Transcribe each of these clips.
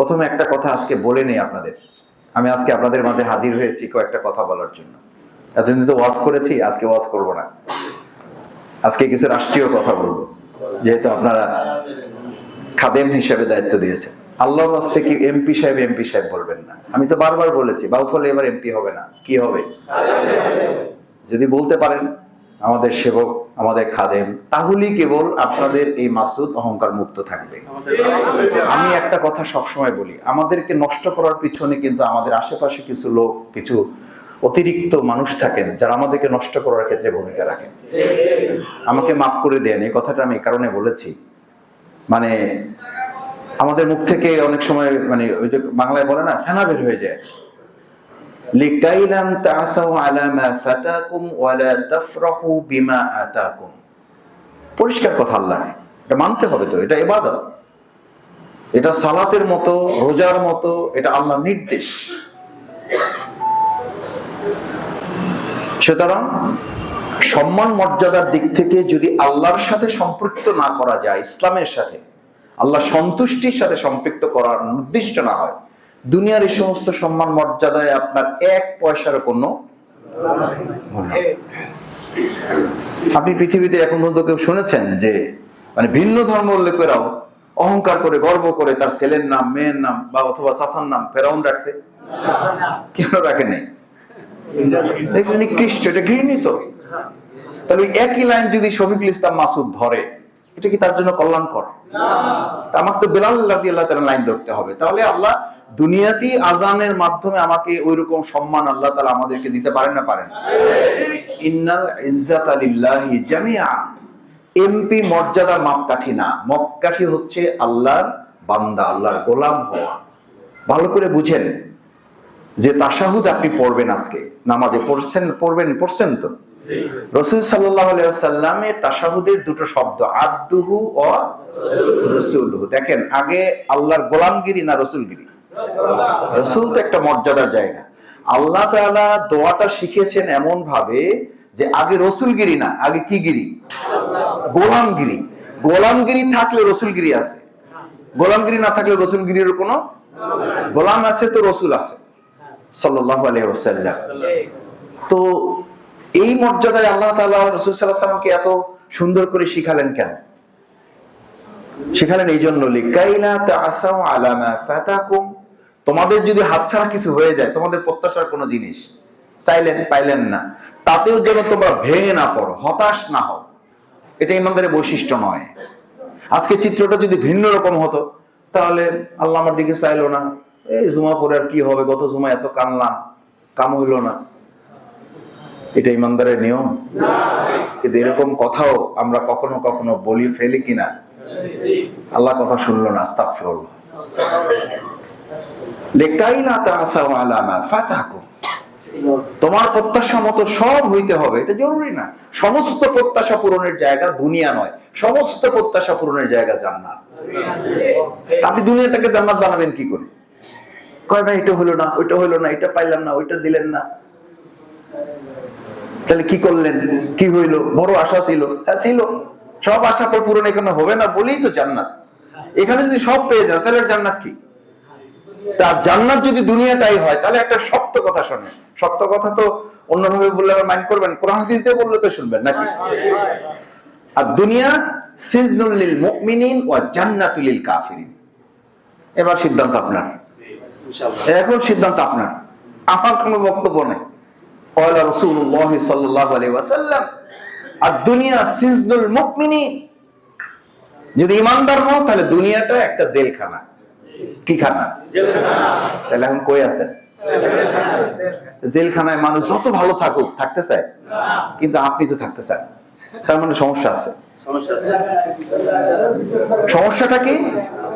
প্রথমে একটা কথা আজকে বলে নেই আপনাদের। আমি আজকে আপনাদের মাঝে হাজির হয়েছি কয়েকটা কথা বলার জন্য। এতদিন তো ওয়াজ করেছি, আজকে ওয়াজ করব না। আজকে কিছু রাষ্ট্রীয় কথা বলবো, যেহেতু আপনারা খাদেম হিসেবে দায়িত্ব দিয়েছেন। আল্লাহর রাস্তে কি এমপি সাহেব বলবেন না। আমি তো বারবার বলেছি, বাউফলে এবার এমপি হবে না, কি হবে? যদি বলতে পারেন আমাদের সেবক, আমাদের খাদেম, তাহলেই কেবল আপনাদের এই মাসুদ অহংকার মুক্ত থাকবে। আমি একটা কথা সবসময় বলি, আমাদেরকে নষ্ট করার পিছনে কিন্তু আমাদের আশেপাশে কিছু লোক, কিছু অতিরিক্ত মানুষ থাকেন যারা আমাদেরকে নষ্ট করার ক্ষেত্রে ভূমিকা রাখেন। আমাকে মাফ করে দেন, এই কথাটা আমি এই কারণে বলেছি, মানে আমাদের মুখ থেকে অনেক সময় মানে ওই যে বাংলায় বলে না, ফেনা বের হয়ে যায়। লিকাইলাম তাসাউ আলা মা ফাতাকুম ওয়া লা তাফরাহু বিমা আতাকুম। পরিষ্কার কথা আল্লাহর, এটা মানতে হবে। তো এটা ইবাদত, এটা সালাতের মতো, রোজার মতো, এটা আল্লাহর নির্দেশ। সুতরাং সম্মান মর্যাদার দিক থেকে যদি আল্লাহর সাথে সম্পৃক্ত না করা যায়, ইসলামের সাথে, আল্লাহ সন্তুষ্টির সাথে সম্পৃক্ত করার নির্দিষ্ট না হয়, দুনিয়ার এই সমস্ত সম্মান মর্যাদায় আপনার এক পয়সার কোনো মূল্য। আপনি পৃথিবীতে এখন পর্যন্ত কেউ শুনেছেন যে মানে ভিন্ন ধর্মের লোকেরাও অহংকার করে, গর্ব করে তার ছেলের নাম, মেয়ের নাম বা অথবা চাচার নাম ফেরাউন রাখছে? কেন রাখে নাই? নিকৃষ্ট, এটা ঘৃণিত। তাহলে একই লাইন যদি শফিকুল ইসলাম মাসুদ ধরে, এটা কি তার জন্য কল্যাণকর? আমাকে তো বেলাল রাদিয়াল্লাহু তাআলা লাইন ধরতে হবে। তাহলে আল্লাহ দুনিয়াতেই আজানের মাধ্যমে আমাকে ওইরকম সম্মান আল্লাহ তাআলা আমাদেরকে দিতে পারেন না? পারেন। ইন্নাল ইজ্জাতা লিল্লাহি জামিআ। এমপি মর্যাদা মাপকাঠি না, মাপকাঠি হচ্ছে আল্লাহর বান্দা, আল্লাহর গোলাম হওয়া। ভালো করে বুঝেন যে তাশাহুদ আপনি পড়বেন, আজকে নামাজে পড়ছেন তো? রাসূল সাল্লাল্লাহু আলাইহি ওয়াসাল্লামের তাশাহুদের দুটো শব্দ, আদুহু ও রাসূলুহু। দেখেন, আগে আল্লাহর গোলামগিরি না রাসূলগিরি? রাসূল তো একটা মর্যাদার জায়গা। আল্লাহ তাআলা দোয়াটা শিখিয়েছেন এমন ভাবে যে আগে রাসূলগিরি না, আগে কি গিরি? গোলামগিরি। গোলামগিরি থাকলে রাসূলগিরি আছে, গোলামগিরি না থাকলে রাসূলগিরির কোনো গোলাম আছে তো রাসূল আছে সাল্লাল্লাহু আলাইহি ওয়াসাল্লাম। তো এই মর্যাদায় আল্লাহ তাআলা রাসূল সাল্লাল্লাহু আলাইহি ওয়াসাল্লামকে এত সুন্দর করে শিখালেন কেন? শিখালেন এই জন্য, লিকাইলা তাসাউ আলা মা ফাতাকুম। তোমাদের যদি হাতছাড়া কিছু হয়ে যায়, তোমাদের প্রত্যাশার কোনো জিনিস চাইলেন, পাইলেন না, তাতেও যেন তোমরা ভেঙে না পড়ো, হতাশ না হও। এটা ইমানদারের বৈশিষ্ট্য নয়। আজকে চিত্রটা যদি ভিন্ন রকম হতো, তাহলে আল্লাহ আমার দিকে চাইলো না, এই জুমা পরে আর কি হবে, গত জুমা এত কানলাম, কাম হইল না। এটা ইমানদারের নিয়ম? কিন্তু এরকম কথাও আমরা কখনো কখনো বলি, ফেলি কিনা? আল্লাহ কথা শুনলো না, আস্তাগফিরুল্লাহ। লিকাইলা তাসাউ আলা মা ফাতাকুম। তোমার প্রত্যাশা মতো সব হইতে হবে এটা জরুরি না। সমস্ত প্রত্যাশা পূরণের জায়গা দুনিয়া নয়, সমস্ত প্রত্যাশা পূরণের জায়গা জান্নাত। আপনি দুনিয়াটাকে জান্নাত বানাবেন কি করে? কয় ভাই এটা হলো না, ওইটা হলো না, এটা পাইলাম না, ওইটা দিলেন না, তাহলে কি করলেন? কি হইলো? বড় আশা ছিল, হ্যাঁ ছিল, সব আশা পূরণ এখানে হবে না বলেই তো জান্নাত। এখানে যদি সব পেয়ে যান তাহলে জান্নাত কি? তার জান্নাত যদি দুনিয়াটাই হয়, তাহলে একটা সত্য কথা শোনেন। সত্য কথা তো অন্যভাবে বললে আবার মাইন্ড করবেন, কোরআন হাদিস দিয়ে বললে তো শুনবেন নাকি? আর দুনিয়া সিজনুল লিল মুমিনিন ওয়া জান্নাতুল লিল কাফিরিন। এবার সিদ্ধান্ত আপনার, এখন সিদ্ধান্ত আপনার, আমার কোনো বক্তব্য নেই। ক্বালা রাসূলুল্লাহ সাল্লাল্লাহু আলাইহি ওয়াসাল্লাম আদ-দুনিয়া সিজনুল মুমিনিন। যদি ঈমানদার হও তাহলে দুনিয়াটা একটা জেলখানা। কি খানা? জেলখানা। তাহলে এখন কই আছেন? জেলখানায় মানুষ যত ভালো থাকুক, থাকতে চায় না, কিন্তু আপনি তো থাকতে চান, তার মানে সমস্যা আছে। সমস্যাটা কি?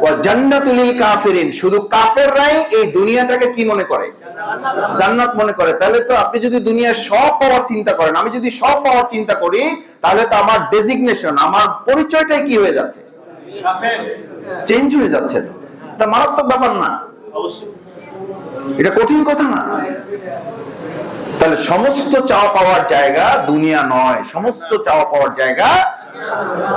ওয়া জান্নাতুল লিল কাফিরিন। শুধু কাফেররাই এই দুনিয়াটাকে কি মনে করে? জান্নাত মনে করে। তাহলে তো আপনি যদি দুনিয়ার সব পাওয়ার চিন্তা করেন, আমি যদি সব পাওয়ার চিন্তা করি, তাহলে তো আমার ডেজিগনেশন, আমার পরিচয়টাই কি হয়ে যাচ্ছে? চেঞ্জ হয়ে যাচ্ছে। তো এটা মারাত্মক ব্যাপার না? এটা কঠিন কথা না? তাহলে সমস্ত চাওয়া পাওয়ার জায়গা দুনিয়া নয়, সমস্ত চাওয়া পাওয়ার জায়গা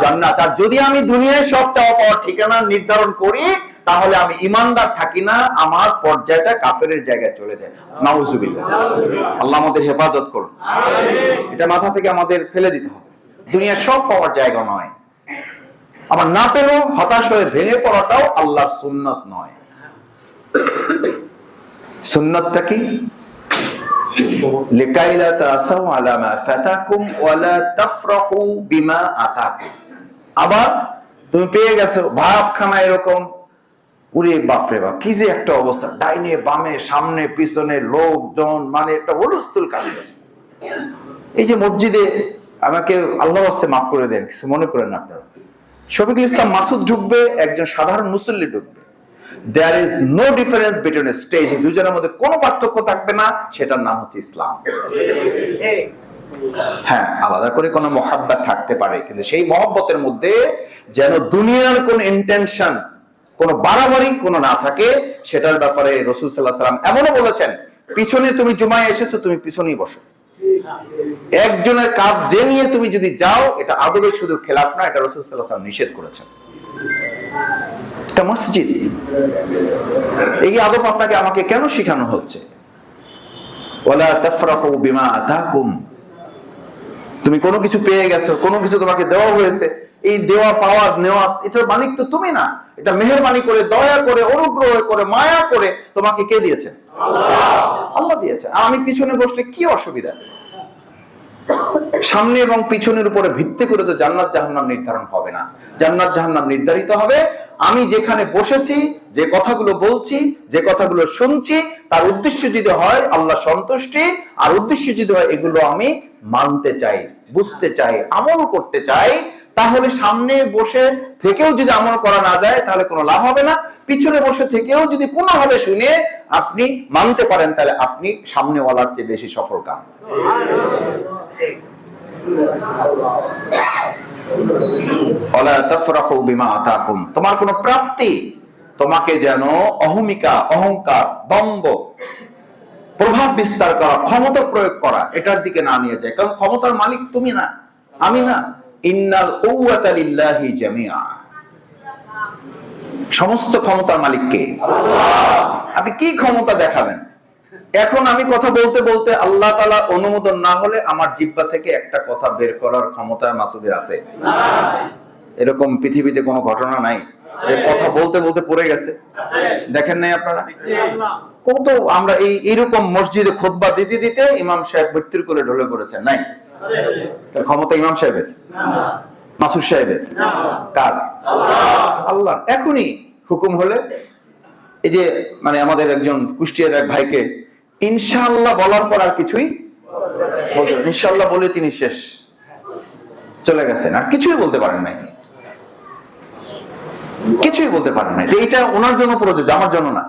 জান্নাত। আর যদি আমি দুনিয়ায় সব চাওয়া পাওয়ার ঠিকানা নির্ধারণ করি, তাহলে আমি ইমানদার থাকি না, আমার পর্যায়টা কাফেরের জায়গায় চলে যায়। নাউজুবিল্লাহ। আল্লাহ আমাদের হেফাজত করুন। এটা মাথা থেকে আমাদের ফেলে দিতে হবে। দুনিয়া সব পাওয়ার জায়গা নয়। আমার না পেলেও হতাশ হয়ে ভেঙে পড়াটাও আল্লাহর সুন্নাত নয়। সুন্নাতটা কি? লিকাইলা তাসাউ আলা মা ফাতাকুম ওয়ালা তাফরাহু বিমা আতাকুম। আবার তুমি পেয়ে গেছো, ভাবখানা এরকম, উরে বাপরে বাপ, কি যে একটা অবস্থা, ডাইনে বামে সামনে পিছনে লোকজন, মানে একটা হুলস্থুল কাণ্ড। এই যে মসজিদে, আমাকে আল্লাহর ওয়াস্তে মাফ করে দেন, কিছু মনে করেন না আপনারা, শফিকুল ইসলাম মাসুদ ঢুকবে, একজন সাধারণ মুসল্লি ঢুকবে, there is no difference between a stage, দুজনের মধ্যে কোনো পার্থক্য থাকবে না, সেটার নাম হচ্ছে ইসলাম। হ্যাঁ, আলাদা করে কোনো মহাব্বত থাকতে পারে, কিন্তু সেই মহব্বতের মধ্যে যেন দুনিয়ার কোন ইন্টেনশন, কোন বাড়াবাড়ি কোনো না থাকে, সেটার ব্যাপারে রাসূল সাল্লাল্লাহু আলাইহি ওয়াসাল্লাম এমনও বলেছেন, পিছনে তুমি জুমায় এসেছো, তুমি পিছনেই বসো। একজনের কাঁধ নিয়ে তুমি যদি যাও, এটা আদবে শুধু খেলাফ না, এটা রাসূল সাল্লাল্লাহু আলাইহি ওয়াসাল্লাম নিষেধ করেছেন। এটা মসজিদ, এই আদব আপনাকে আমাকে কেন শেখানো হচ্ছে? ওয়ালা তাফরাহু বিমা আতাকুম। তুমি কোনো কিছু পেয়ে গেছো, কোনো কিছু তোমাকে দেওয়া হয়েছে, এই দেওয়া পাওয়া নেওয়া, এটার মালিক তো তুমি না, এটা মেহেরবানি করে, দয়া করে, অনুগ্রহ করে, মায়া করে তোমাকে কে দিয়েছে? আল্লাহ দিয়েছে। আর আমি পিছনে বসলে কি অসুবিধা? সামনে এবং পিছনের উপরে ভিত্তি করে তো জান্নাত জাহান্নাম নির্ধারণ হবে না। জান্নাত জাহান্নাম নির্ধারিত হবে আমি যেখানে বসেছি, যে কথাগুলো বলছি, যে কথাগুলো শুনছি, তার উদ্দেশ্য যদি হয় আল্লাহ সন্তুষ্টি, আর উদ্দেশ্য যদি হয় এগুলো আমি মানতে চাই, বুঝতে চাই, আমল করতে চাই, তাহলে সামনে বসে থেকেও যদি আমল করা না যায়, তাহলে কোনো লাভ হবে না। পিছনে বসে থেকেও যদি কোনোভাবে শুনে আপনি মানতে পারেন, তাহলে আপনি সামনে ওয়ালার চেয়ে বেশি সফল কাম। ওয়ালা তাফরাহু বিমা আতাকুম। তোমার কোনো প্রাপ্তি তোমাকে যেন অহমিকা, অহংকার, দম্ভ, প্রভাব বিস্তার করা, ক্ষমতা প্রয়োগ করা, এটার দিকে না নিয়ে যায়। কারণ ক্ষমতার মালিক তুমি না, আমি না। ইন্নাল কুওয়াতা লিল্লাহি জামিআ। সমস্ত ক্ষমতার মালিক কে? আল্লাহ। আপনি কি ক্ষমতা দেখাবেন? এখন আমি কথা বলতে বলতে আল্লাহ তাআলা অনুমোদন না হলে আমার জিহ্বা থেকে একটা কথা বের করার ক্ষমতা মাসুদের আছে? নাই। এরকম পৃথিবীতে কোনো ঘটনা নাই যে কথা বলতে বলতে পড়ে গেছে? আছে। দেখেন নাই আপনারা? কত আমরা এইরকম মসজিদে খুতবা দিতে দিতে ইমাম সাহেব মৃত্যুর কোলে ঢলে পড়েছেন, নাই? ক্ষমতা ইমাম সাহেবের না, মাসুদ সাহেবের না, কার? আল্লাহ। এখনই হুকুম হলে, এই যে মানে আমাদের একজন কুষ্টিয়ার এক ভাইকে ইনশাআল্লাহ বলার পর আর কিছুই বলতে, ইনশাআল্লাহ বলে তিনি শেষ, চলে গেছেন, আর কিছুই বলতে পারেন নাই, কিছুই বলতে পারেন নাই। এইটা ওনার জন্য প্রযোজ্য, আমার জন্য না।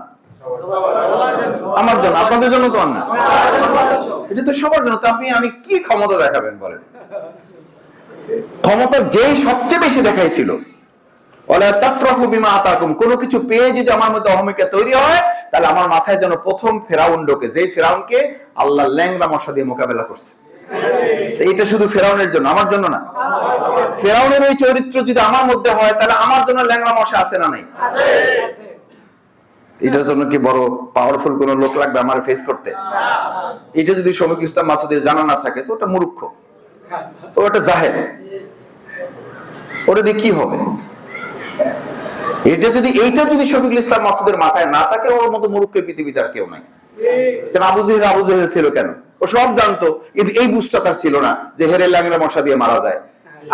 আমার জন্য, আপনাদের জন্য তো না, এটা তো সবার জন্য। তো আমি কি ক্ষমতা দেখাবেন বলেন? ক্ষমতা যেই সবচেয়ে বেশি দেখাইছিল, ওয়ালা তাফরাহু বিমা আতাকুম, কোনো কিছু পেয়ে যদি আমার মধ্যে অহমিকা তৈরি হয়, তাহলে আমার মাথায় যেন প্রথম ফেরাউন ঢোকে, যেই ফেরাউনকে আল্লাহ ল্যাংড়া মশা দিয়ে মোকাবেলা করছে। এটা শুধু ফেরাউনের জন্য, আমার জন্য না। ফেরাউনের ওই চরিত্র যদি আমার মধ্যে হয়, তাহলে আমার জন্য ল্যাংড়া মশা আছে না নাই? আছে। এটার জন্য কি বড় পাওয়ারফুল কোন লোক লাগবে আমার ফেস করতে? এটা যদি শফিকুল ইসলাম মাসুদের জানা না থাকে, তো ওটা মূর্খ, ওটা জাহেল, ওটা দিয়ে কি হবে? এইটা যদি শফিকুল ইসলাম মাসুদের মাথায় না থাকে, ওর মতো মূর্খ পৃথিবীতে আর কেউ নাই। কেন আবু জেহেল ছিল কেন? ও সব জানতো, কিন্তু এই বুঝটা তার ছিল না যে হেরে ল্যাংড়া মশা দিয়ে মারা যায়।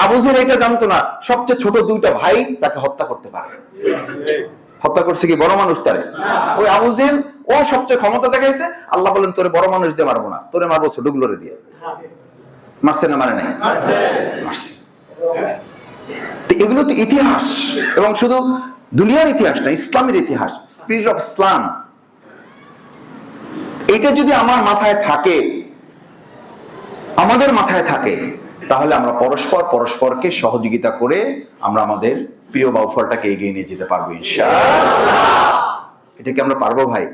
আবু জেহেল এটা জানতো না সবচেয়ে ছোট দুইটা ভাই তাকে হত্যা করতে পারে। হত্যা করছে কি বড় মানুষ তারে? ওই আবু জেহেল, ও সবচেয়ে ক্ষমতা দেখাইছে। আল্লাহ বলেন তোরে বড় মানুষ দিয়ে মারবো না, তোরে মারবো ছোটগুলোরে দিয়ে। মারছে না? মারে নাই? মারছে। এগুলো তো ইতিহাস, এবং শুধু দুনিয়ার ইতিহাস না, ইসলামের ইতিহাস, স্পিরিট অফ ইসলাম। এটা যদি আমার মাথায় থাকে, আমাদের মাথায় থাকে, তাহলে আমরা পরস্পরকে সহযোগিতা করে আমরা আমাদের প্রিয় বাউফলটাকে এগিয়ে নিয়ে যেতে পারবো ইনশাআল্লাহ। এটা কি আমরা পারবো ভাই?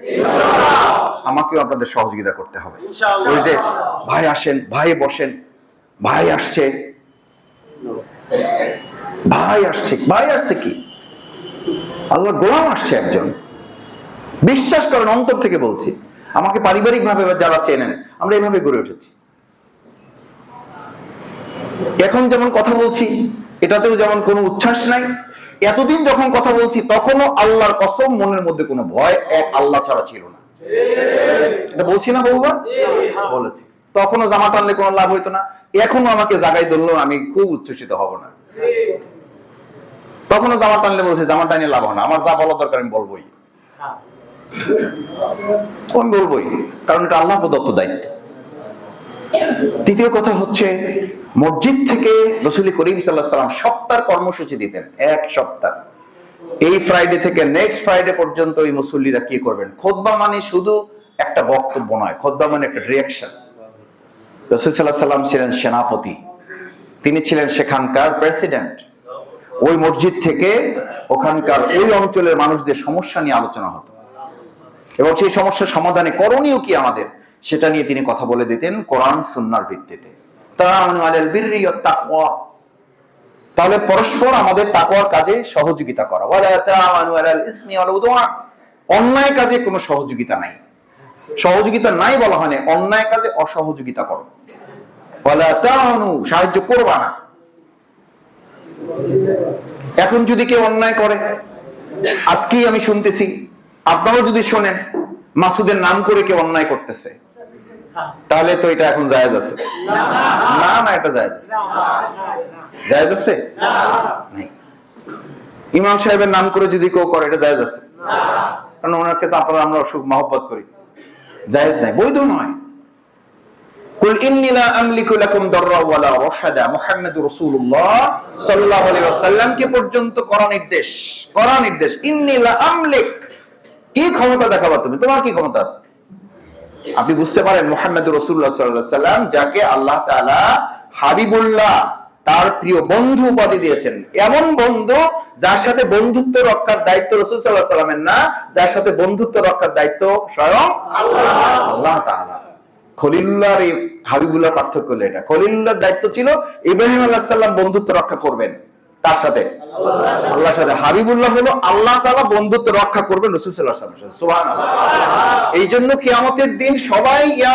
আমাকেও আপনাদের সহযোগিতা করতে হবে। ওই যে ভাই আসেন, ভাই বসেন, ভাই আসছে, ভাই আসছে কি আল্লাহ গোলাম আসছে একজন। বিশ্বাস করেন, অন্তর থেকে বলছি, আমাকে পারিবারিক ভাবে যারা চেনেন, আমরা এইভাবে গড়ে উঠেছি। এখন যেমন কথা বলছি, এটাতেও যেমন কোনো উচ্ছ্বাস নাই। এতদিন যখন কথা বলছি তখনও আল্লাহর কসম মনের মধ্যে কোনো ভয় এক আল্লাহ ছাড়া ছিল না। এটা বলছি না বহুবার? বলেছি। তখনও জামা টানলে কোনো লাভ হইতো না, এখনো আমাকে জাগাই ধরলো আমি খুব উচ্ছ্বসিত হব না। তখনও জামা টানলে বলছে জামা টানে লাভ হয় না, আমার যা বলা দরকার আমি বলবোই, আমি বলবোই, কারণ এটা আল্লাহ প্রদত্ত দায়িত্ব। দ্বিতীয় কথা হচ্ছে, মসজিদ থেকে রাসূল করিম সাল্লাল্লাহু আলাইহি ওয়াসাল্লাম সপ্তাহের কর্মসূচি দিতেন, এক সপ্তাহ। এই ফ্রাইডে থেকে নেক্সট ফ্রাইডে পর্যন্ত এই মুসল্লিরা কি করবেন। খুতবা মানে শুধু একটা বক্তব্য নয়, খুতবা মানে একটা রিঅ্যাকশন। রাসূল সাল্লাল্লাহু আলাইহি ওয়াসাল্লাম ছিলেন সেনাপতি, তিনি ছিলেন সেখানকার প্রেসিডেন্ট। ওই মসজিদ থেকে ওখানকার ওই অঞ্চলের মানুষদের সমস্যা নিয়ে আলোচনা হতো এবং সেই সমস্যার সমাধানে করণীয় কি আমাদের, সেটা নিয়ে তিনি কথা বলে দিতেন কোরআন সুন্নাহর ভিত্তিতে। তাআওয়ানু আলাল বিররি ওয়াত তাকওয়া, তাহলে পরস্পর আমাদের তাকওয়ার কাজে সহযোগিতা করা। ওয়ালা তাআওয়ানু আলাল ইসমি ওয়াল উদওয়ান, অন্যায় কাজে কোনো সহযোগিতা নাই। সহযোগিতা নাই বলা হয় না, অন্যায় কাজে অসহযোগিতা করো। ওয়ালা তাআওয়ানু, সাহায্য করবা না। এখন যদি কেউ অন্যায় করে, আজকেই আমি শুনতেছি, আপনারাও যদি শোনেন, মাসুদের নাম করে কেউ অন্যায় করতেছে, তাহলে তো এটা এখন জায়েজ আছে? না না, এটা জায়েজ আছে? জায়েজ আছে? নাই। ইমাম সাহেবের নাম করে যদি কেউ করে, এটা জায়েজ আছে? কারণ ওনাকে তো আপনারা আমরা অসুখ মহব্বত করি, জায়েজ নাই, বৈধ নয়। কুল ইন্নী লা আমলিকু লাকুম দাররা ওয়ালা রাশাদা, মুহাম্মাদুর রাসূলুল্লাহ সাল্লাল্লাহু আলাইহি ওয়াসাল্লাম কে পর্যন্ত করা নির্দেশ, করা নির্দেশ। ইন্নী লা আমলিক, কি ক্ষমতা দেখাবা তুমি, তোমার কি ক্ষমতা আছে? আপনি বুঝতে পারেন মুহাম্মাদুর রাসূলুল্লাহ সাল্লাল্লাহু আলাইহি ওয়াসাল্লাম, যাকে আল্লাহ তাআলা হাবিবুল্লাহ, তার প্রিয় বন্ধু উপাধি দিয়েছেন। এমন বন্ধু যার সাথে বন্ধুত্ব রক্ষার দায়িত্ব রাসূল সাল্লাল্লাহু আলাইহি ওয়াসাল্লামের না, যার সাথে বন্ধুত্ব রক্ষার দায়িত্ব স্বয়ং আল্লাহ তাআলা। খলিলুল্লাহ আর হাবিবুল্লাহ পার্থক্য হলো এটা। খলিলুল্লাহর দায়িত্ব ছিল ইব্রাহিম আলাইহিস সালাম বন্ধুত্ব রক্ষা করবেন, তার সাথে আল্লাহর সাথে। হাবিবুল্লাহ হলো আল্লাহ তাআলা বন্ধুত্ব রক্ষা করবেন রাসূল সাল্লাল্লাহু আলাইহি ওয়াসাল্লামের সাথে। সুবহানাল্লাহ। এই জন্য কিয়ামতের দিন সবাই ইয়া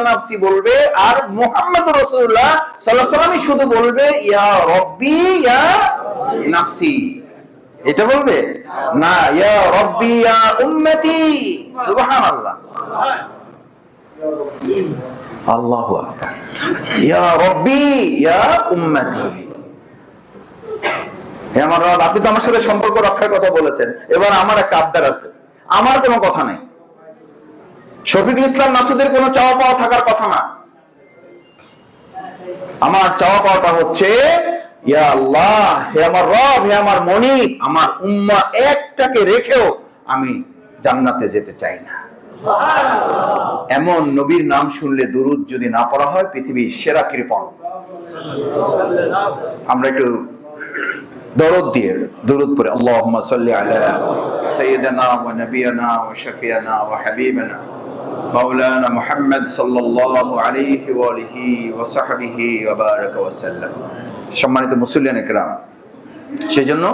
নাফসি বলবে, আর মুহাম্মদুর রাসূলুল্লাহ সাল্লাল্লাহু আলাইহি ওয়াসাল্লাম শুধু বলবে ইয়া রব্বি ইয়া নাফসি। এটা বলবে না, ইয়া রব্বি ইয়া উম্মতি। সুবহানাল্লাহ, আল্লাহু আকবার। ইয়া রব্বি ইয়া উম্মতি। আমার রব, আপনি তো আমার সাথে সম্পর্ক রক্ষার কথা বলেছেন, এবার আমার একটা আবদার আছে। আমার কোনো কথা নাই, শফিকুল ইসলাম মাসুদের কোনো চাওয়া পাওয়া থাকার কথা না। আমার চাওয়া পাওয়াটা হচ্ছে, ইয়া আল্লাহ, হে আমার রব, হে আমার মনিব, আমার উম্মাহ একটাকে রেখেও আমি জান্নাতে যেতে চাই না। এমন নবীর নাম শুনলে দুরূদ যদি না পড়া হয়, পৃথিবীর সেরা কৃপণ। আমরা একটু দরুদ দিয়ে দুরূদ পড়ে, আল্লাহুম্মা সাল্লি আলা সাইয়্যিদিনা ওয়া নাবিয়িনা ওয়া শাফিয়িনা ওয়া হাবিবিনা মাওলানা মুহাম্মদ সাল্লাল্লাহু আলাইহি ওয়া আলিহি ওয়া সাহবিহি ওয়া বারাকা ওয়া সাল্লাম। সম্মানিত মুসল্লিয়ান ইকরাম, সেজন্য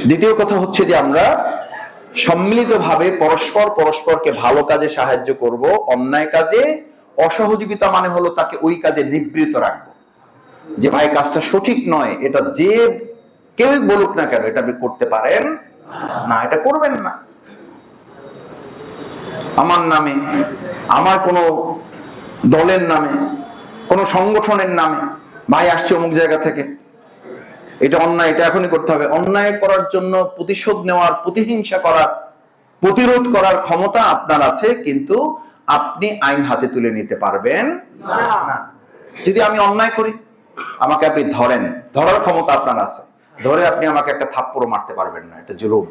দ্বিতীয় কথা হচ্ছে যে আমরা সম্মিলিতভাবে পরস্পরকে ভালো কাজে সাহায্য করব, অন্যায় কাজে অসহযোগিতা মানে হলো তাকে ওই কাজে নিবৃত্ত রাখবো। যে ভাই কাজটা সঠিক নয়, এটা যে কেউ বলুক না কেন, এটা আপনি করতে পারেন না, এটা করবেন না। আমার নামে, আমার কোনো দলের নামে, কোনো সংগঠনের নামে ভাই আসছে অমুক জায়গা থেকে, এটা অন্যায়, এটা এখনই করতে হবে। অন্যায় করার জন্য প্রতিশোধ নেওয়ার, প্রতিহিংসা করার, প্রতিরোধ করার ক্ষমতা আপনার আছে, কিন্তু আপনি আইন হাতে তুলে নিতে পারবেন না। যদি আমি অন্যায় করি, আমাকে আপনি ধরেন, ধরার ক্ষমতা আপনার আছে, ধরে আপনি আমাকে একটা থাপ্পড় মারতে পারবেন না, এটা জুলুম।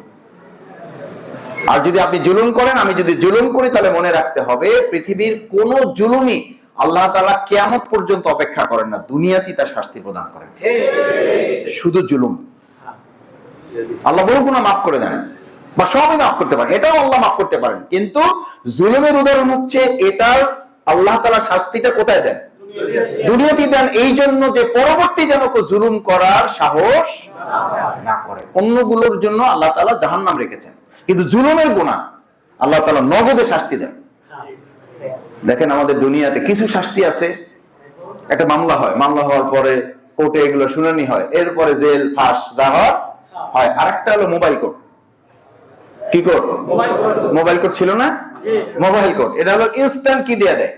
আর যদি আপনি জুলুম করেন, আমি যদি জুলুম করি, তাহলে মনে রাখতে হবে পৃথিবীর কোন জুলুমই আল্লাহ তাআলা কিয়ামত পর্যন্ত অপেক্ষা করেন না, দুনিয়াতেই তার শাস্তি প্রদান করেন। শুধু জুলুম আল্লাহ বহু গুনাহ মাফ করে দেন, বা সবই মাফ করতে পারেন, এটাও আল্লাহ মাফ করতে পারেন, কিন্তু জুলুমের উদাহরণ হচ্ছে এটার আল্লাহ তাআলা শাস্তিটা কোথায় দেন? দুনিয়াতে দেন এই জন্য যে পরবর্তী যেন কেউ জুলুম করার সাহস না করে। অন্যগুলোর জন্য আল্লাহ তাআলা জাহান্নাম রেখেছেন, কিন্তু জুলুমের গুনাহ আল্লাহ তাআলা নগদে শাস্তি দেন। দেখেন আমাদের দুনিয়াতে কিছু শাস্তি আছে, একটা মামলা হয়, মামলা হওয়ার পরে কোর্টে এগুলো শুনানি হয়, এরপরে জেল ফাঁস যা হয়। আরেকটা হলো মোবাইল কোর্ট। কি কোর্ট? মোবাইল কোর্ট ছিল না? মোবাইল কোর্ট, এটা হলো ইনস্ট্যান্ট কি দিয়ে দেয়।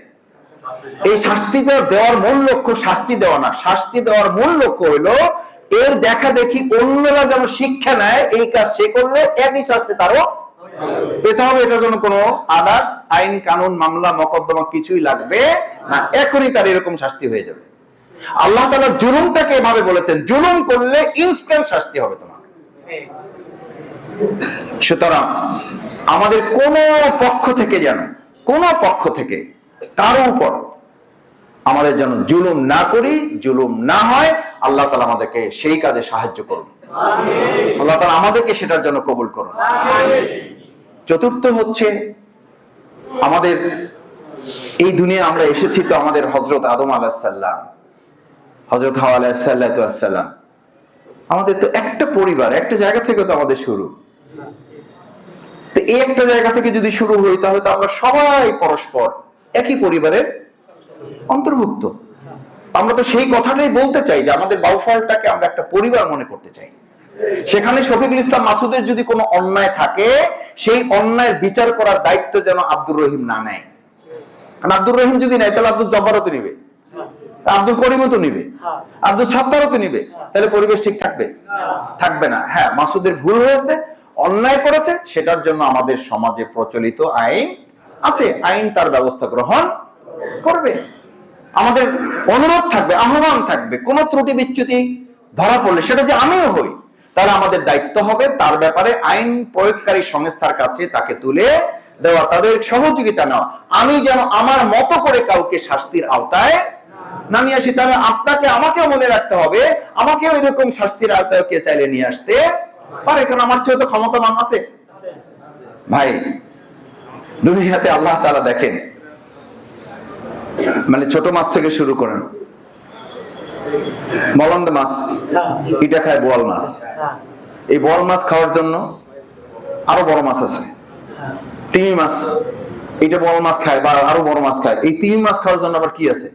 এই শাস্তি দেওয়ার মূল লক্ষ্য শাস্তি দেওয়া না, শাস্তি দেওয়ার মূল লক্ষ্য হলো এর দেখা দেখি অন্যরা যেন শিক্ষা নেয়, এই কাজ সে করলে একই শাস্তি তারও পেতে হবে। এটার জন্য কোনো আদার্স আইন কানুন মামলা মকদ্দমা কিছুই লাগবে না, এখনই তার এরকম শাস্তি হয়ে যাবে। আল্লাহ তাআলা জুলুমটাকে এভাবে বলেছেন, জুলুম করলে ইনস্ট্যান্ট শাস্তি হবে তোমার। সুতরাং আমাদের কোন পক্ষ থেকে যেন, কোন পক্ষ থেকে কারো উপর আমাদের যেন জুলুম না করি, জুলুম না হয়। আল্লাহ তাআলা আমাদেরকে সেই কাজে সাহায্য করুন, আল্লাহ তাআলা আমাদেরকে সেটার জন্য কবুল করুন। চতুর্থ হচ্ছে, আমাদের এই দুনিয়া আমরা এসেছি তো আমাদের হযরত আদম আলাইহিস সালাম, হযরত হাওয়া আলাইহিস সালাম, আমাদের তো একটা পরিবার, একটা জায়গা থেকে তো আমাদের শুরু। তো এই একটা জায়গা থেকে যদি শুরু হই, তাহলে তো আমরা সবাই পরস্পর একই পরিবারের অন্তর্ভুক্ত। আমরা তো সেই কথাটাই বলতে চাই যে আমাদের বাউফলটাকে আমরা একটা পরিবার মনে করতে চাই। সেখানে শফিকুল ইসলাম মাসুদের যদি কোনো অন্যায় থাকে, সেই অন্যায়ের বিচার করার দায়িত্ব যেন আব্দুর রহিম না নেয়। কারণ আব্দুর রহিম যদি নেয়, তাহলে আব্দুল জব্বারও তো নিবে, আব্দুল করিমও তো নিবে, আব্দুল সত্তারও তো নিবে, তাহলে পরিবেশ ঠিক থাকবে? থাকবে না। হ্যাঁ, মাসুদের ভুল হয়েছে, অন্যায় করেছে, সেটার জন্য আমাদের সমাজে প্রচলিত আইন আছে, আইন তার ব্যবস্থা গ্রহণ করবে। আমাদের অনুরোধ থাকবে, আহ্বান থাকবে, কোন ত্রুটি বিচ্যুতি ধরা পড়লে সেটা যে আমিও হই, তাহলে আমাদের দায়িত্ব হবে তার ব্যাপারে আইন প্রয়োগকারী সংস্থার কাছে তাকে তুলে দেওয়া, তাদের সহযোগিতা নেওয়া। আমি যেন আমার মতো করে কাউকে শাস্তির আওতায় না নিয়ে আসি। তাহলে আপনাকে আমাকেও মনে রাখতে হবে, আমাকেও এরকম শাস্তির আওতায় কে চাইলে নিয়ে আসতে পারে, কারণ আমার চেয়ে তো ক্ষমতাবান আছে। ভাই, দুনিয়াতে আল্লাহ তাআলা দেখেন, মানে ছোট মাছ থেকে শুরু করেন, মলন্দ মাছ, এটা খায় বোয়াল মাছ। এই বোয়াল মাছ খাওয়ার জন্য আরো বড় মাছ আছে, তিমি মাছ, এটা বড় মাছ খায় বা আরো বড় মাছ খায়। এই তিমি মাছ খাওয়ার জন্য আবার কি আছে?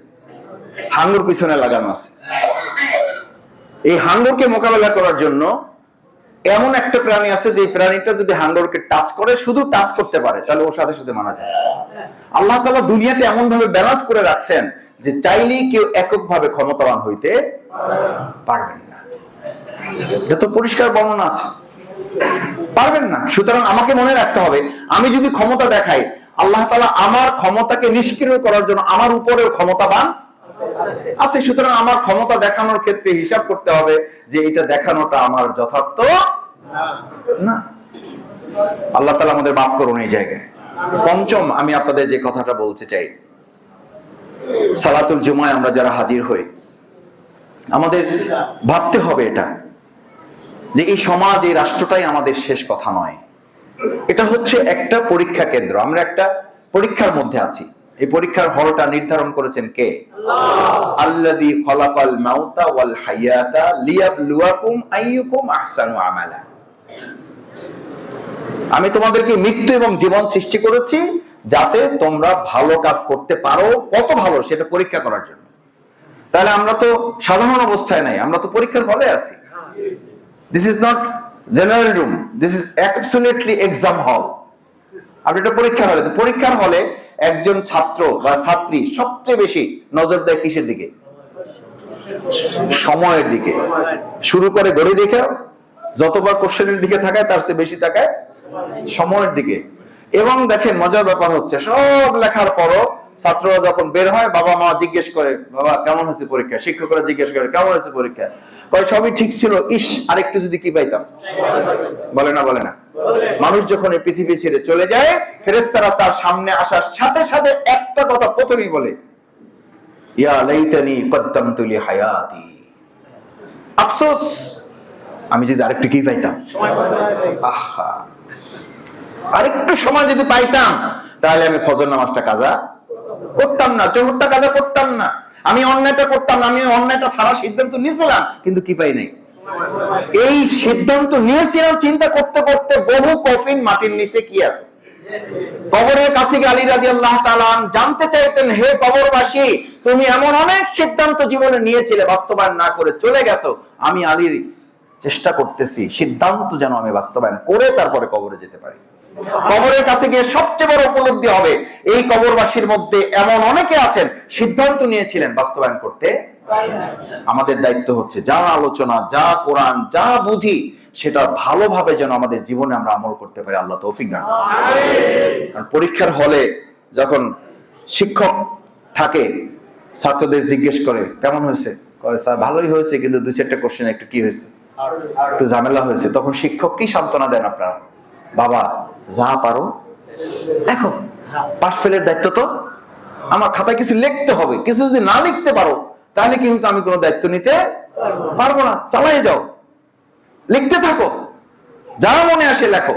হাঙ্গর পিছনে লাগানো আছে। এই হাঙ্গরকে মোকাবেলা করার জন্য এমন একটা প্রাণী আছে, যে প্রাণীটা যদি হাঙ্গরকে টাচ করে, শুধু টাচ করতে পারে, তাহলে ওর সাথে সাথে মারা যায়। আল্লাহ তাআলা দুনিয়াতে এমন ভাবে ব্যালেন্স করে রাখছেন যে চাইলেই কেউ এককভাবে ক্ষমতাবান হইতে পারবেন না। এটা তো পরিষ্কার বর্ণনা আছে, পারবেন না। সুতরাং আমাকে মনে রাখতে হবে, আমি যদি ক্ষমতা দেখাই, আল্লাহ তাআলা আমার ক্ষমতাকে নিষ্ক্রিয় করার জন্য আমার উপরেও ক্ষমতাবান আছে। সুতরাং আমার ক্ষমতা দেখানোর ক্ষেত্রে হিসাব করতে হবে যে এটা দেখানোটা আমার যথার্থ না। আল্লাহ তাআলা আমাদের মাফ করুন এই জায়গায়। পঞ্চম, আমি আপনাদের যে কথাটা বলতে চাই, সালাতুল জুমায় আমরা যারা হাজির হই, আমাদের ভাবতে হবে এটা, যে এই সমাজ, এই রাষ্ট্রটাই আমাদের শেষ কথা নয়। এটা হচ্ছে একটা পরীক্ষা কেন্দ্র, আমরা একটা পরীক্ষার মধ্যে আছি। এই পরীক্ষার হলটা নির্ধারণ করেছেন কে? আল্লাহ। আল্লাযী খালাকাল মাউতা ওয়াল হায়াতা লিয়াবলুয়াকুম আইয়ুকুম আহসানু আমালা। আমি তোমাদেরকে মৃত্যু এবং জীবন সৃষ্টি করেছি যাতে তোমরা ভালো কাজ করতে পারো, কত ভালো সেটা পরীক্ষা করার জন্য। তাহলে আমরা তো সাধারণ অবস্থায় নাই, আমরা তো পরীক্ষার হলে আছি। This is not general room, this is absolutely exam হল। আপনি এটা পরীক্ষার হলে, পরীক্ষার হলে একজন ছাত্র বা ছাত্রী সবচেয়ে বেশি নজর দেয় কিসের দিকে? সময়ের দিকে। শুরু করে ঘড়ি দেখে, যতবার কোশ্চেনের দিকে তাকায় তার চেয়ে বেশি তাকায় সময়ের দিকে। এবং দেখেন মজার ব্যাপার হচ্ছে, সব লেখার পরও ছাত্ররা যখন বের হয়, বাবা মা জিজ্ঞেস করে, বাবা কেমন হয়েছে পরীক্ষা? শিক্ষকরা জিজ্ঞেস করে কেমন হয়েছে পরীক্ষা? কয় সবই ঠিক ছিল, ইস আরেকটু যদি কি পাইতাম। বলে না? বলে না? মানুষ যখন এই পৃথিবী ছেড়ে চলে যায়, ফেরেশতারা তার সামনে আসার সাথে সাথে একটা কথা প্রথমেই বলে, ইয়া লাইতানি কদ্দামতু লি হায়াতি। আফসোস, আমি যদি আরেকটু কি পাইতাম, আহা আরেকটু সময় যদি পাইতাম, তাহলে আমি ফজর নামাজটা কাজা করতাম না, জোহরটা কাজা করতাম না। আমি অন্যায়টা করতাম না, আমি অন্যায়টা ছাড়ার সিদ্ধান্ত নিয়েছিলাম, কিন্তু কি পাই নাই। এই সিদ্ধান্ত নিয়েছিলাম চিন্তা করতে করতে বহু কফিন মাটির নিচে কি আছে। কবরের কাছে গিয়ে আলী রাদিয়াল্লাহু তাআলা জানতে চাইতেন, হে কবরবাসী, তুমি এমন অনেক সিদ্ধান্ত জীবনে নিয়েছিলে, বাস্তবায়ন না করে চলে গেছো, আমি আলীর চেষ্টা করতেছি সিদ্ধান্ত যেন আমি বাস্তবায়ন করে তারপরে কবরে যেতে পারি। কবরের কাছে গিয়ে সবচেয়ে বড় উপলব্ধি হবে, এই কবরবাসীর মধ্যে এমন অনেকে আছেন সিদ্ধান্ত নিয়েছিলেন, বাস্তবায়ন করতে। আমাদের দায়িত্ব হচ্ছে যা আলোচনা, যা কোরআন, যা বুঝি সেটা ভালোভাবে যেন আমাদের জীবনে আমরা আমল করতে পারি। আল্লাহ তৌফিক দান করুন। কারণ পরীক্ষার হলে যখন শিক্ষক থাকে, ছাত্রদের জিজ্ঞেস করে কেমন হয়েছে, স্যার ভালোই হয়েছে, কিন্তু 2-4টা কোশ্চেন একটু কি হয়েছে, একটু ঝামেলা হয়েছে। তখন শিক্ষক কি সান্ত্বনা দেন আপনারা, বাবা যা পারো দেখো, পাস ফেলের দায়িত্ব তো আমার, খাতায় কিছু লিখতে হবে, কিছু যদি না লিখতে পারো তাহলে কিন্তু আমি কোনো দায়িত্ব নিতে পারবো না, চালাই যাও, লিখতে থাকো, যা মনে আসে লেখো,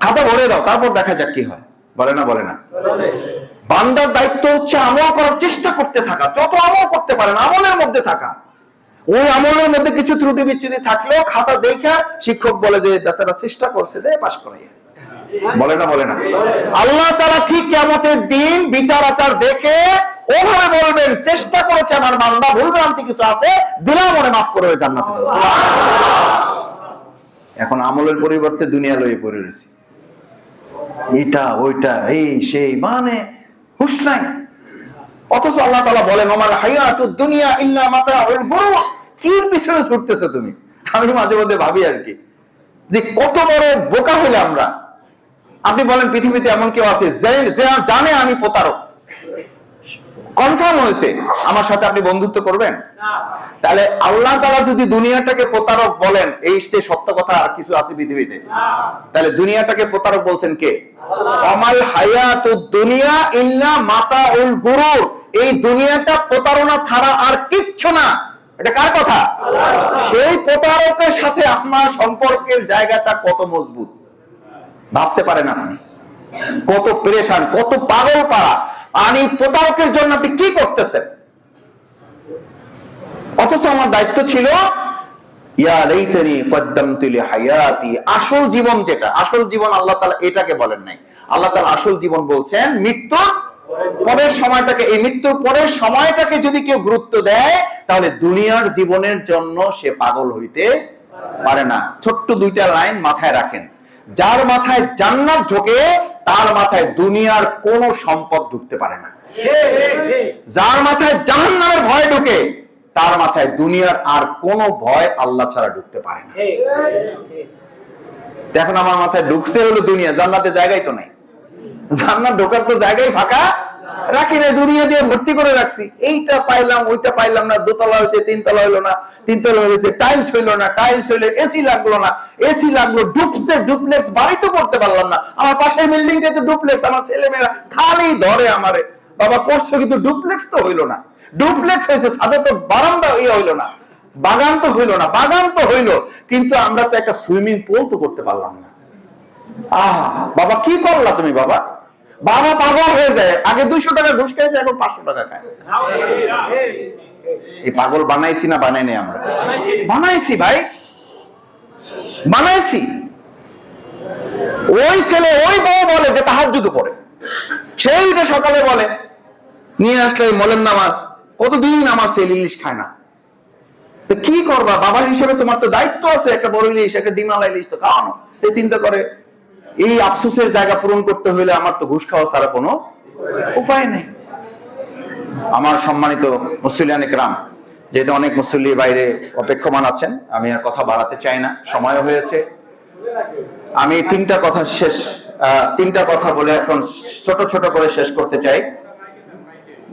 খাতা ভরে দাও, তারপর দেখা যাক কি হয়। বলে না, বলে না? বান্দার দায়িত্ব হচ্ছে আমল করার চেষ্টা করতে থাকা, যত আমল করতে পারেন আমলের মধ্যে থাকা। ওই আমলের মধ্যে কিছু ত্রুটি বিচ্যুতি থাকলেও খাতা দেখা শিক্ষক বলে যে বেচারা চেষ্টা করছে, দে পাস করাই। বলে না, বলে না? আল্লাহ তাআলা ঠিক কিয়ামতের দিন বিচার আচার দেখে ওভাবে বলবেন, চেষ্টা করেছে আমার বান্দা, ভুল ভ্রান্তি কিছু আছে, দিলাম ওরে মাফ করে জান্নাতে দাও। এখন আমলের পরিবর্তে দুনিয়া লইয়ে পড়ে রয়েছি, এটা ওইটা এই সেই, মানে হুঁশ নাই। অথচ আল্লাহ তাআলা বলেন, ওমাল হায়াতুদ দুনিয়া ইল্লা মাতাউল গুরুর। কি পিছনে ছুটতেছো তুমি? আমি মাঝে মধ্যে ভাবি আর কি, যে কত বড় বোকা হইলে আমরা। আপনি বলেন পৃথিবীতে এমন কেউ আছে যে জানে আমি প্রতারক, কনফার্ম হয়েছে, আমার সাথে আপনি বন্ধুত্ব করবেন? তাহলে আল্লাহ তাআলা যদি দুনিয়াটাকে প্রতারক বলেন, এই সে সত্য কথা আর কিছু আছে পৃথিবীতে? তাহলে দুনিয়াটাকে প্রতারক বলছেন কে? আমাল হায়াতুদ দুনিয়া ইল্লা মাতাউল গুরুর। এই দুনিয়াটা প্রতারণা ছাড়া আর কিচ্ছু না। এটা কার কথা? সেই প্রতারকের সাথে আপনার সম্পর্কের জায়গাটা কত মজবুত ভাবতে পারেন আপনি? কত পেরেশান, কত পাগল পাড়া। আমি প্রতারকের জন্য আপনি কি করতেছেন? অথচ আমার দায়িত্ব ছিল, ইয়া লাইতানি কদ্দামতু লিহায়াতি। আসল জীবন যেটা, আসল জীবন আল্লাহ তাআলা এটাকে বলেন নাই। আল্লাহ তাআলা আসল জীবন বলছেন মৃত্যুর পরের সময়টাকে। এই মৃত্যুর পরের সময়টাকে যদি কেউ গুরুত্ব দেয়, তাহলে দুনিয়ার জীবনের জন্য সে পাগল হইতে পারে না। ছোট্ট 2টা লাইন মাথায় রাখেন। যার মাথায় জান্নাত ঢোকে, তার মাথায় দুনিয়ার কোন সম্পদ ঢুকতে পারে না। যার মাথায় জাহান্নামের ভয় ঢোকে, তার মাথায় দুনিয়ার আর কোন ভয় আল্লাহ ছাড়া ঢুকতে পারে না। এখন আমার মাথায় ঢুকছে হলো দুনিয়া, জান্নাতে জায়গাই তো নাই। জান্নাত ঢোকার তো জায়গায় ফাঁকা রাখি না, দুনিয়া দিয়ে ভর্তি করে রাখছি। এইটা পাইলাম, ওইটা পাইলাম না, 2তলা হয়েছে 3তলা হইলো না, 3তলা হয়েছে টাইলস হইলো না, টাইলস হইলে এসি লাগলো না, এসি লাগলো, ডুপ্লেক্স বাড়ি তো করতে পারলাম না। আমার পাশের বিল্ডিংটা তো ডুপ্লেক্স, আমার ছেলে মেয়েরা খালি ধরে আমারে, বাবা করছো কিন্তু ডুপ্লেক্স তো হইলো না। ডুপ্লেক্স হয়েছে, সাথে তো বারান্দা হইলো না, বাগান তো হইলো না, বাগান তো হইলো, কিন্তু আমরা তো একটা সুইমিং পুল তো করতে পারলাম না। বাবা কি করলা তুমি? বাবা বাবা পাগল হয়ে যায়। আগে 200 টাকা ঘুষ খেয়েছে, এখন 500 টাকা খায়। এই পাগল বানাইছি না বানাই নাই? আমরা বানাইছি ভাই, বানাইছি। ওই ছেলে ওই বউ বলে যে তাহাজ্জুদ পড়ে, সেইটা সকালে বলে নিয়ে আসলে মোলের নামাজ, কতদিন আমার ছেলে ইলিশ খায় না। তো কি করবা বাবা হিসেবে? তোমার তো দায়িত্ব আছে, একটা বড় ইলিশ, একটা ডিমালা ইলিশ তো খাওয়ানো। সে চিন্তা করে এই আফসোসের জায়গা পূরণ করতে হলে আমার তো ঘুষ খাওয়া ছাড়া কোনো উপায় নেই। আমার সম্মানিত মুসল্লিয়ান ইকরাম, যেহেতু অনেক মুসল্লি বাইরে অপেক্ষমান আছেন, আমি আর কথা বাড়াতে চাই না, সময় হয়েছে। আমি 3টা কথা বলে এখন ছোট ছোট করে শেষ করতে চাই।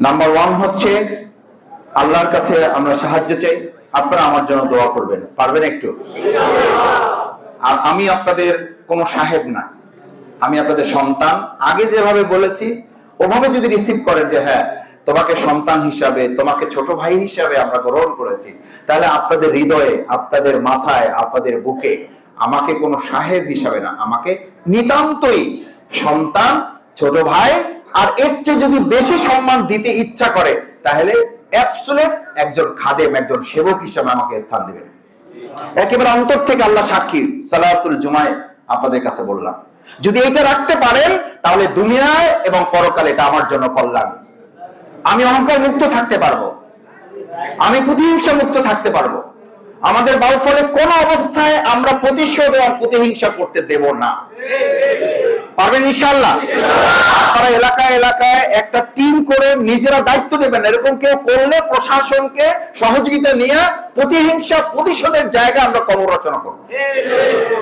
নাম্বার 1 হচ্ছে আল্লাহর কাছে আমরা সাহায্য চাই। আপনারা আমার জন্য দোয়া করবেন, পারবেন একটু? আর আমি আপনাদের কোনো সাহেব না, আমি আপনাদের সন্তান। আগে যেভাবে বলেছি ওভাবে যদি রিসিভ করেন যে হ্যাঁ তোমাকে সন্তান হিসাবে, তোমাকে ছোট ভাই হিসাবে আমরা গ্রহণ করেছি, তাহলে আপনাদের হৃদয়ে, আপনাদের মাথায়, আপনাদের বুকে আমাকে কোনো সাহেব হিসাবে না, আমাকে নিতান্তই সন্তান, ছোট ভাই, আর এর চেয়ে যদি বেশি সম্মান দিতে ইচ্ছা করে তাহলে অ্যাবসলিউট একজন খাদেম, একজন সেবক হিসেবে আমাকে স্থান দিবেন। একেবারে অন্তর থেকে আল্লাহ সাক্ষী, সালাতুল জুমায় আপনাদের কাছে বললাম, যদি এটা রাখতে পারেন তাহলে দুনিয়ায় এবং পরকালে এটা আমার জন্য কল্যাণ। আমি অহংকার মুক্ত থাকতে পারবো, আমি প্রতিহিংসা মুক্ত থাকতে পারবো। আমাদের বাউফলে কোন অবস্থায় আমরা প্রতিশোধ এবং প্রতিহিংসা করতে দেব না। পারবেন ইনশাআল্লাহ? আপনারা এলাকায় এলাকায় একটা টিম করে নিজেরা দায়িত্ব নেবেন। এরকম কেউ করলে প্রশাসনকে সহযোগিতা নিয়ে প্রতিহিংসা প্রতিশোধের জায়গা আমরা কবর রচনা করব।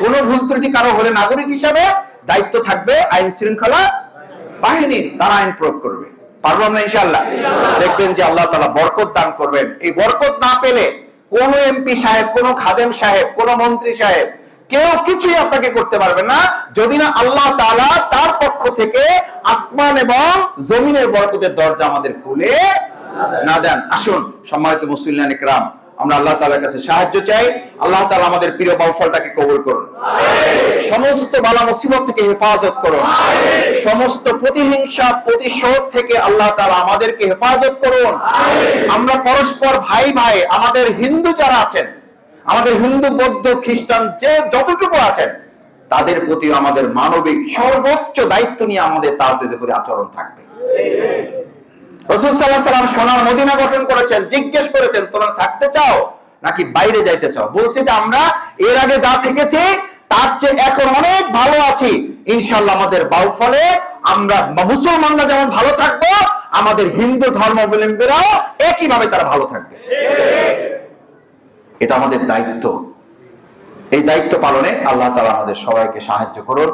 কোন ভুল ত্রুটি কারো হলে নাগরিক হিসাবে দায়িত্ব থাকবে আইন শৃঙ্খলা বাহিনীর, তারা আইন প্রয়োগ করবে। পারবো আমরা ইনশাআল্লাহ? দেখবেন যে আল্লাহ তাআলা বরকত দান করবেন। এই বরকত না পেলে কোন এমপি সাহেব, কোন খাদেম সাহেব, কোন মন্ত্রী সাহেব কেউ কিছুই আপনাকে করতে পারবে না, যদি না আল্লাহ তাআলা তার পক্ষ থেকে আসমান এবং জমিনের বরকতের দরজা আমাদের খুলে না দেন। আসুন সম্মানিত মুসলিম ইকরাম, আমরা আল্লাহ তাআলার কাছে সাহায্য চাই। আল্লাহ তাআলা আমাদের প্রিয় বাউফলটাকে কবুল করুন, সমস্ত বালা মুসিবত থেকে হেফাজত করুন, সমস্ত প্রতিহিংসা প্রতিশোধ থেকে আল্লাহ তাআলা আমাদেরকে হেফাজত করুন। আমরা পরস্পর ভাই ভাই, আমাদের হিন্দু যারা আছেন, আমাদের হিন্দু বৌদ্ধ খ্রিস্টান যে যতটুকু আছেন, তাদের প্রতি আমাদের মানবিক সর্বোচ্চ দায়িত্ব নিয়ে আমাদের তাদের প্রতি আচরণ থাকবে। রাসূল সাল্লাল্লাহু আলাইহি ওয়াসাল্লাম সোনার মদিনা গঠন করেছেন, জিজ্ঞেস করেছেন তোমরা থাকতে চাও নাকি বাইরে যাইতে চাও? বলছে যে আমরা এর আগে যা থেকেছি তার চেয়ে এখন অনেক ভালো আছি। ইনশাআল্লাহ আমাদের বাউফলে আমরা মুসলমানরা যেমন ভালো থাকবো, আমাদের হিন্দু ধর্মাবলম্বীরাও একইভাবে তারা ভালো থাকবে। এটা আমাদের দায়িত্ব। এই দায়িত্ব পালনে আল্লাহ তাআলা আমাদের সবাইকে সাহায্য করুন।